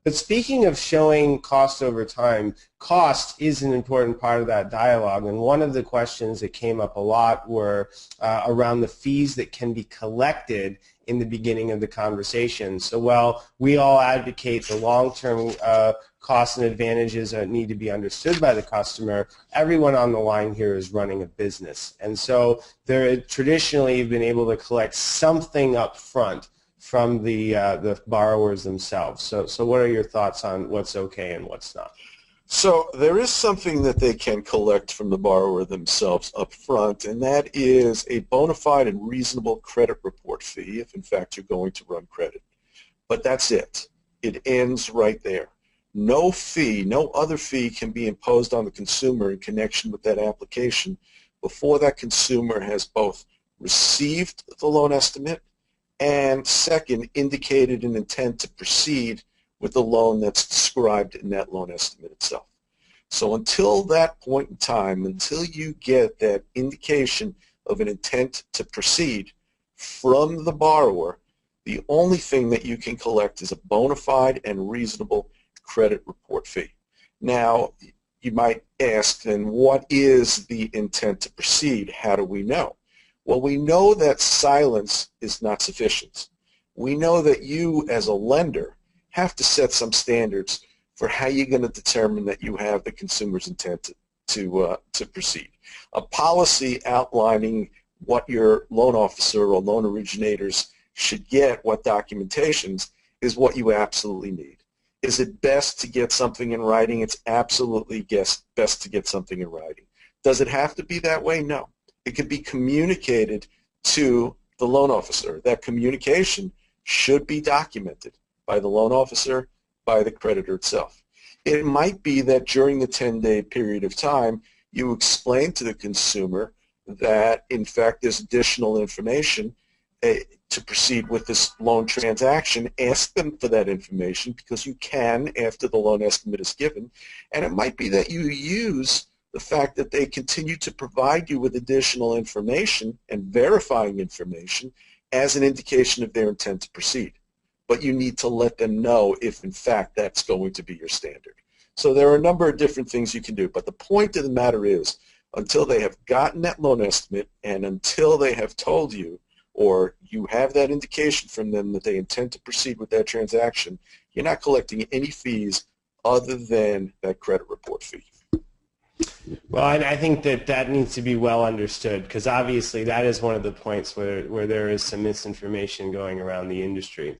But speaking of showing cost over time, cost is an important part of that dialogue. And one of the questions that came up a lot were around the fees that can be collected in the beginning of the conversation. So while we all advocate the long-term costs and advantages that need to be understood by the customer, everyone on the line here is running a business. And so they're traditionally been able to collect something up front from the borrowers themselves. So what are your thoughts on what's okay and what's not? So there is something that they can collect from the borrower themselves up front, and that is a bona fide and reasonable credit report fee if in fact you're going to run credit. But that's it. It ends right there. No fee, no other fee can be imposed on the consumer in connection with that application before that consumer has both received the loan estimate and second, indicated an intent to proceed with the loan that's described in that loan estimate itself. So until that point in time, until you get that indication of an intent to proceed from the borrower, the only thing that you can collect is a bona fide and reasonable credit report fee. Now, you might ask, then what is the intent to proceed? How do we know? Well, we know that silence is not sufficient. We know that you, as a lender, have to set some standards for how you're going to determine that you have the consumer's intent to proceed. A policy outlining what your loan officer or loan originators should get, what documentations, is what you absolutely need. Is it best to get something in writing? It's absolutely best to get something in writing. Does it have to be that way? No. It can be communicated to the loan officer. That communication should be documented by the loan officer, by the creditor itself. It might be that during the 10-day period of time, you explain to the consumer that, in fact, there's additional information to proceed with this loan transaction. Ask them for that information because you can after the loan estimate is given. And it might be that you use the fact that they continue to provide you with additional information and verifying information as an indication of their intent to proceed. But you need to let them know if, in fact, that's going to be your standard. So there are a number of different things you can do. But the point of the matter is, until they have gotten that loan estimate and until they have told you or you have that indication from them that they intend to proceed with that transaction, you're not collecting any fees other than that credit report fee. Well, I think that needs to be well understood because obviously that is one of the points where there is some misinformation going around the industry.